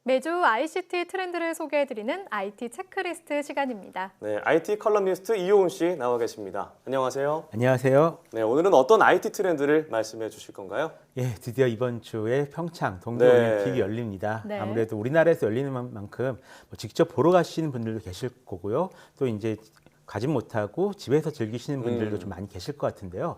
매주 ICT 트렌드를 소개해드리는 IT 체크리스트 시간입니다. 네, IT 컬럼니스트 이효은 씨 나와 계십니다. 안녕하세요. 안녕하세요. 네, 오늘은 어떤 IT 트렌드를 말씀해 주실 건가요? 예, 드디어 이번 주에 평창 동계올림픽이 네. 열립니다. 네. 아무래도 우리나라에서 열리는 만큼 직접 보러 가시는 분들도 계실 거고요. 또 이제 가지 못하고 집에서 즐기시는 분들도 좀 많이 계실 것 같은데요.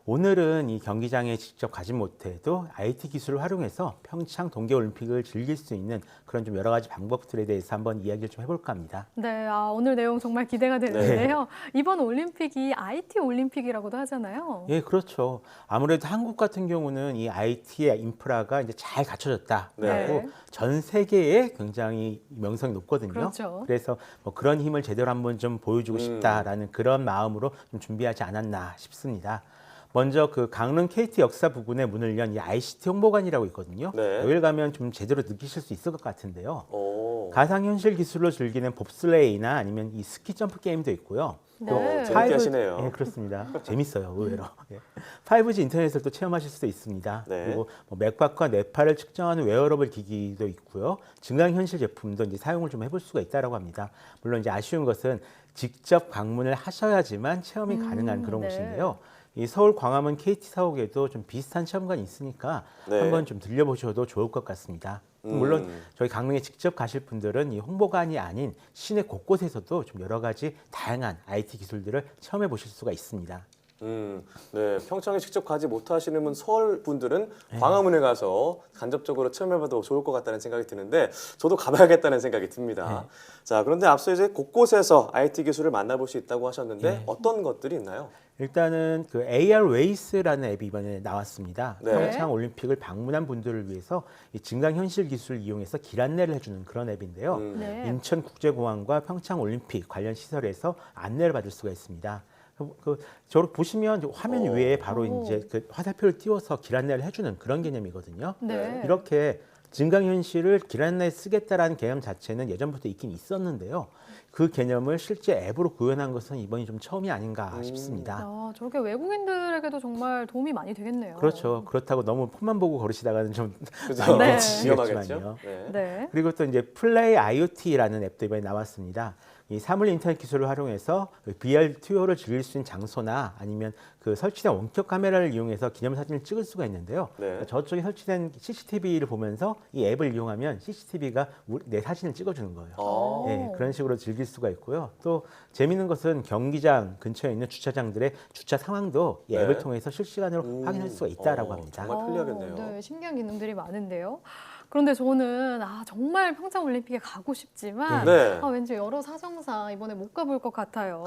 오늘은 이 경기장에 직접 가지 못해도 IT 기술을 활용해서 평창 동계올림픽을 즐길 수 있는 그런 좀 여러 가지 방법들에 대해서 한번 이야기를 좀 해볼까 합니다. 네, 오늘 내용 정말 기대가 되는데요. 이번 올림픽이 IT 올림픽이라고도 하잖아요. 예, 그렇죠. 아무래도 한국 같은 경우는 이 IT의 인프라가 이제 잘 갖춰졌다. 네. 그리고 전 세계에 굉장히 명성이 높거든요. 그렇죠. 그래서 뭐 그런 힘을 제대로 한번 좀 보여주고 싶다라는 그런 마음으로 좀 준비하지 않았나 싶습니다. 먼저 그 강릉 KT 역사 부근에 문을 연 이 ICT 홍보관이라고 있거든요. 네. 여기를 가면 좀 제대로 느끼실 수 있을 것 같은데요. 오. 가상현실 기술로 즐기는 봅슬레이나 아니면 이 스키 점프 게임도 있고요. 네. 재밌게 하시네요. 예, 그렇습니다. 재밌어요, 의외로. 예. 5G 인터넷을 또 체험하실 수도 있습니다. 네. 그리고 뭐 맥박과 뇌파를 측정하는 웨어러블 기기도 있고요. 증강현실 제품도 이제 사용을 좀 해볼 수가 있다라고 합니다. 물론 이제 아쉬운 것은 직접 방문을 하셔야지만 체험이 가능한 그런 네. 곳인데요. 이 서울 광화문 KT 사옥에도 좀 비슷한 체험관이 있으니까 네. 한번 좀 들려보셔도 좋을 것 같습니다. 물론 저희 강릉에 직접 가실 분들은 이 홍보관이 아닌 시내 곳곳에서도 좀 여러 가지 다양한 IT 기술들을 체험해 보실 수가 있습니다. 네, 평창에 직접 가지 못하시는 분, 서울 분들은 광화문에 가서 간접적으로 체험해봐도 좋을 것 같다는 생각이 드는데 저도 가봐야겠다는 생각이 듭니다. 자, 그런데 앞서 이제 곳곳에서 IT 기술을 만나볼 수 있다고 하셨는데 어떤 것들이 있나요? 일단은 그 AR 웨이스라는 앱이 이번에 나왔습니다. 네. 평창 올림픽을 방문한 분들을 위해서 이 증강현실 기술을 이용해서 길 안내를 해주는 그런 앱인데요. 네. 인천국제공항과 평창 올림픽 관련 시설에서 안내를 받을 수가 있습니다. 저를 보시면 이제 화면 위에 바로 이제 그 화살표를 띄워서 길 안내를 해주는 그런 개념이거든요. 네. 이렇게 증강현실을 길 안내에 쓰겠다라는 개념 자체는 예전부터 있긴 있었는데요. 그 개념을 실제 앱으로 구현한 것은 이번이 좀 처음이 아닌가 싶습니다. 저렇게 외국인들에게도 정말 도움이 많이 되겠네요. 그렇죠. 그렇다고 너무 폰만 보고 걸으시다가는 좀 그죠? 네. 위험하겠죠? 네. 네. 그리고 또 이제 플레이 IoT라는 앱도 이번에 나왔습니다. 이 사물 인터넷 기술을 활용해서 VR 투어를 즐길 수 있는 장소나 아니면 그 설치된 원격 카메라를 이용해서 기념사진을 찍을 수가 있는데요. 네. 저쪽에 설치된 CCTV를 보면서 이 앱을 이용하면 CCTV가 내 사진을 찍어주는 거예요. 아. 네, 그런 식으로 즐길 수가 있고요. 또 재미있는 것은 경기장 근처에 있는 주차장들의 주차 상황도 이 앱을 네. 통해서 실시간으로 확인할 수가 있다라고 합니다. 정말 편리하겠네요. 네, 신기한 기능들이 많은데요. 그런데 저는 정말 평창 올림픽에 가고 싶지만 네. 왠지 여러 사정상 이번에 못 가볼 것 같아요.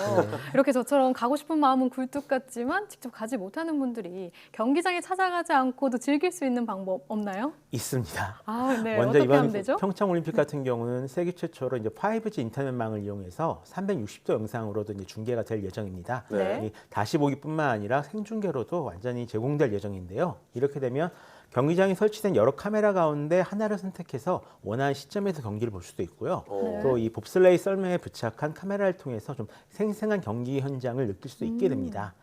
이렇게 저처럼 가고 싶은 마음은 굴뚝 같지만 직접 가지 못하는 분들이 경기장에 찾아가지 않고도 즐길 수 있는 방법 없나요? 있습니다. 네. 먼저 어떻게 이번 하면 되죠? 평창 올림픽 같은 경우는 세계 최초로 이제 5G 인터넷망을 이용해서 360도 영상으로도 이제 중계가 될 예정입니다. 네. 이 다시 보기뿐만 아니라 생중계로도 완전히 제공될 예정인데요. 이렇게 되면 경기장에 설치된 여러 카메라 가운데 하나를 선택해서 원하는 시점에서 경기를 볼 수도 있고요. 네. 또 이 봅슬레이 썰매에 부착한 카메라를 통해서 좀 생생한 경기 현장을 느낄 수 있게 됩니다.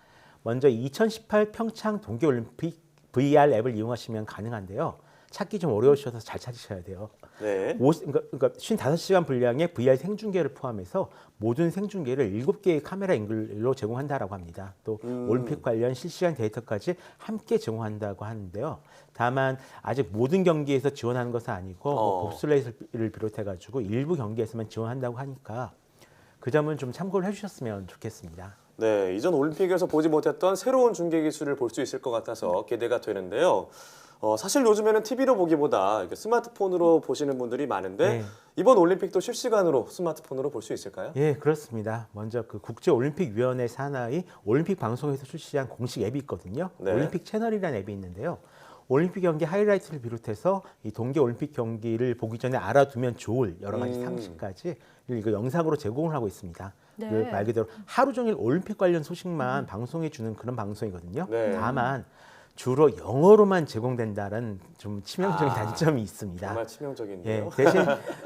먼저 2018 평창 동계올림픽 VR 앱을 이용하시면 가능한데요. 찾기 좀 어려우셔서 잘 찾으셔야 돼요. 네. 그러니까 55시간 분량의 VR 생중계를 포함해서 모든 생중계를 7개의 카메라 앵글로 제공한다라고 합니다. 또 올림픽 관련 실시간 데이터까지 함께 제공한다고 하는데요. 다만 아직 모든 경기에서 지원하는 것은 아니고 봅슬레이를 비롯해가지고 일부 경기에서만 지원한다고 하니까 그 점은 좀 참고를 해주셨으면 좋겠습니다. 네, 이전 올림픽에서 보지 못했던 새로운 중계 기술을 볼 수 있을 것 같아서 기대가 되는데요. 사실 요즘에는 TV로 보기보다 이렇게 스마트폰으로 보시는 분들이 많은데 네. 이번 올림픽도 실시간으로 스마트폰으로 볼 수 있을까요? 예, 그렇습니다. 먼저 그 국제올림픽위원회 산하의 올림픽 방송에서 출시한 공식 앱이 있거든요. 네. 올림픽 채널이라는 앱이 있는데요. 올림픽 경기 하이라이트를 비롯해서 이 동계올림픽 경기를 보기 전에 알아두면 좋을 여러 가지 상식까지 이거 영상으로 제공을 하고 있습니다. 네. 그 말 그대로 하루 종일 올림픽 관련 소식만 방송해 주는 그런 방송이거든요. 네. 다만 주로 영어로만 제공된다는 좀 치명적인 단점이 있습니다. 정말 치명적인데요. 예, 대신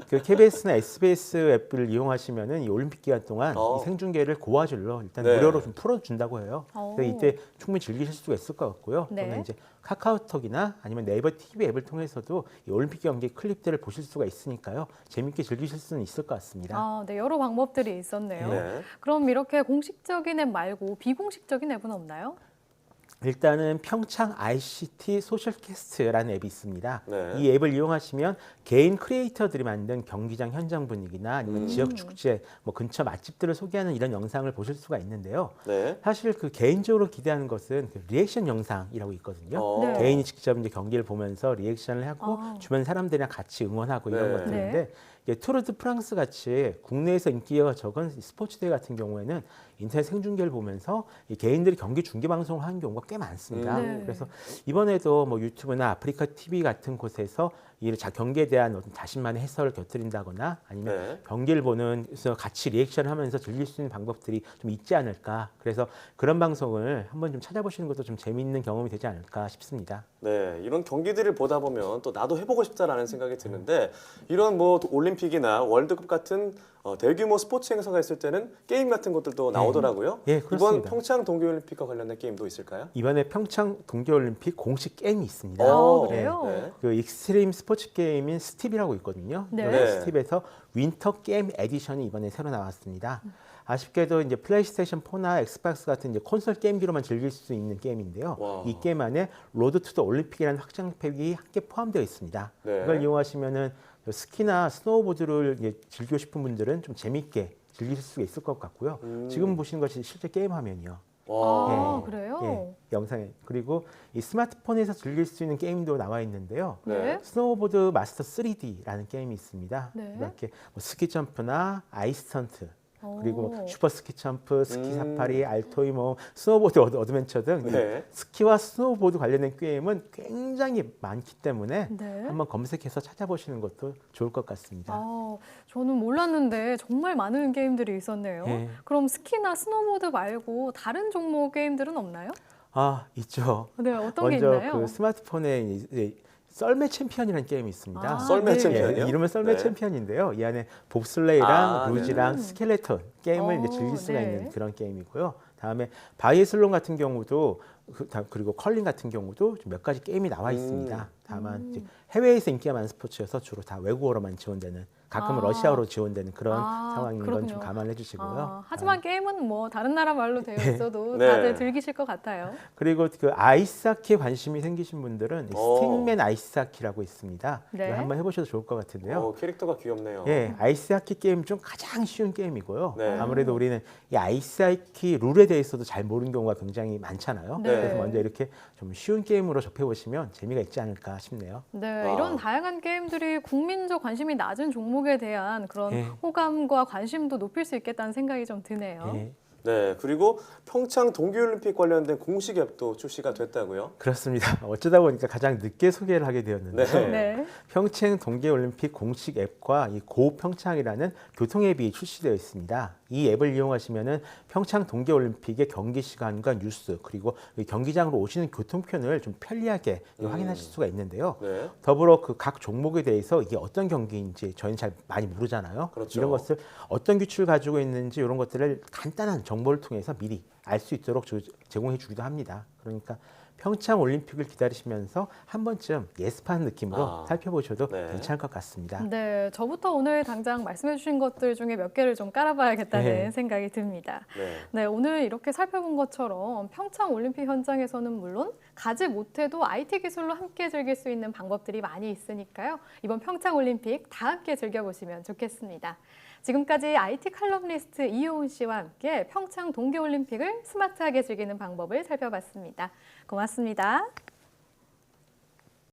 그 KBS나 SBS 앱을 이용하시면은 이 올림픽 기간 동안 어. 이 생중계를 고화질로 일단 네. 무료로 좀 풀어준다고 해요. 오. 그래서 이때 충분히 즐기실 수가 있을 것 같고요. 네. 또는 이제 카카오톡이나 아니면 네이버 TV 앱을 통해서도 이 올림픽 경기 클립들을 보실 수가 있으니까요. 재밌게 즐기실 수는 있을 것 같습니다. 아, 네, 여러 방법들이 있었네요. 네. 그럼 이렇게 공식적인 앱 말고 비공식적인 앱은 없나요? 일단은 평창 ICT 소셜캐스트라는 앱이 있습니다. 네. 이 앱을 이용하시면 개인 크리에이터들이 만든 경기장 현장 분위기나 아니면 지역 축제, 뭐 근처 맛집들을 소개하는 이런 영상을 보실 수가 있는데요. 네. 사실 그 개인적으로 기대하는 것은 그 리액션 영상이라고 있거든요. 어. 네. 개인이 직접 이제 경기를 보면서 리액션을 하고 아. 주변 사람들이랑 같이 응원하고 이런 네. 것들인데 이게 투르 드 프랑스 같이 국내에서 인기가 적은 스포츠대회 같은 경우에는 인터넷 생중계를 보면서 이 개인들이 경기 중계 방송을 하는 경우가 꽤 많습니다. 네. 그래서 이번에도 뭐 유튜브나 아프리카 TV 같은 곳에서 이 경기에 대한 어떤 자신만의 해설을 곁들인다거나 아니면 네. 경기를 보면서 같이 리액션하면서 즐길 수 있는 방법들이 좀 있지 않을까. 그래서 그런 방송을 한번 좀 찾아보시는 것도 좀 재미있는 경험이 되지 않을까 싶습니다. 네, 이런 경기들을 보다 보면 또 나도 해보고 싶다라는 생각이 드는데 이런 뭐 올림픽이나 월드컵 같은 대규모 스포츠 행사가 있을 때는 게임 같은 것들도 나오더라고요. 예, 이번 그렇습니다. 평창 동계올림픽과 관련된 게임도 있을까요? 이번에 평창 동계올림픽 공식 게임이 있습니다. 아, 그래요? 네. 그 익스트림 스포츠 게임인 스팁이라고 있거든요. 네. 그 스팁에서 윈터 게임 에디션이 이번에 새로 나왔습니다. 아쉽게도 이제 플레이스테이션 4나 엑스박스 같은 이제 콘솔 게임기로만 즐길 수 있는 게임인데요. 와. 이 게임 안에 로드 투 더 올림픽이라는 확장팩이 함께 포함되어 있습니다. 네. 이걸 이용하시면은 스키나 스노우보드를 이제 즐기고 싶은 분들은 좀 재미있게 즐길 수 있을 것 같고요. 지금 보시는 것이 실제 게임 화면이요. 와. 아, 예. 그래요? 예, 영상에 그리고 이 스마트폰에서 즐길 수 있는 게임도 나와 있는데요. 네. 스노우보드 마스터 3D라는 게임이 있습니다. 네. 이렇게 뭐 스키 점프나 아이스 스턴트 그리고 뭐 오. 슈퍼 스키 점프, 스키 사파리, 알토이 뭐 스노우보드 어드벤처 등 네. 스키와 스노우보드 관련된 게임은 굉장히 많기 때문에 네. 한번 검색해서 찾아보시는 것도 좋을 것 같습니다. 아, 저는 몰랐는데 정말 많은 게임들이 있었네요. 예. 그럼 스키나 스노보드 말고 다른 종목 게임들은 없나요? 아, 있죠. 네, 어떤 게 먼저 있나요? 그 스마트폰에 이제 썰매 챔피언이라는 게임이 있습니다. 아, 썰매 네. 챔피언이요? 이름은 썰매 네. 챔피언인데요. 이 안에 봅슬레이랑 아, 루지랑 스켈레톤 게임을 이제 즐길 수가 네. 있는 그런 게임이고요. 다음에 바이애슬론 같은 경우도 그리고 컬링 같은 경우도 몇 가지 게임이 나와 있습니다. 다만 이제 해외에서 인기가 많은 스포츠여서 주로 다 외국어로만 지원되는 가끔은 아. 러시아어로 지원되는 그런 아, 상황인 건 그렇군요. 좀 감안해 주시고요. 아, 하지만 게임은 뭐 다른 나라 말로 되어 있어도 네. 다들 즐기실 것 같아요. 그리고 그 아이스하키에 관심이 생기신 분들은 스틱맨 아이스하키라고 있습니다. 네. 이거 한번 해보셔도 좋을 것 같은데요. 캐릭터가 귀엽네요. 예, 아이스하키 게임 중 가장 쉬운 게임이고요. 네. 아무래도 우리는 이 아이스하키 룰에 대해서도 잘 모르는 경우가 굉장히 많잖아요. 네. 그래서 먼저 이렇게 좀 쉬운 게임으로 접해보시면 재미가 있지 않을까 싶네요. 네, 와. 이런 다양한 게임들이 국민적 관심이 낮은 종목에 대한 그런 예. 호감과 관심도 높일 수 있겠다는 생각이 좀 드네요. 예, 네, 그리고 평창 동계올림픽 관련된 공식 앱도 출시가 됐다고요? 그렇습니다. 어쩌다 보니까 가장 늦게 소개를 하게 되었는데요. 네. 네. 평창 동계올림픽 공식 앱과 이 고평창이라는 교통 앱이 출시되어 있습니다. 이 앱을 이용하시면은 평창 동계올림픽의 경기 시간과 뉴스 그리고 이 경기장으로 오시는 교통편을 좀 편리하게 확인하실 수가 있는데요. 네. 더불어 그 각 종목에 대해서 이게 어떤 경기인지 저희는 잘 많이 모르잖아요. 그렇죠. 이런 것을 어떤 규칙을 가지고 있는지 이런 것들을 간단한 정보를 통해서 미리 알 수 있도록 제공해 주기도 합니다. 그러니까 평창 올림픽을 기다리시면서 한 번쯤 예습하는 느낌으로 살펴보셔도 네. 괜찮을 것 같습니다. 네, 저부터 오늘 당장 말씀해 주신 것들 중에 몇 개를 좀 깔아봐야겠다는 네. 생각이 듭니다. 네. 네, 오늘 이렇게 살펴본 것처럼 평창 올림픽 현장에서는 물론 가지 못해도 IT 기술로 함께 즐길 수 있는 방법들이 많이 있으니까요. 이번 평창 올림픽 다 함께 즐겨보시면 좋겠습니다. 지금까지 IT 칼럼니스트 이효은 씨와 함께 평창 동계올림픽을 스마트하게 즐기는 방법을 살펴봤습니다. 고맙습니다.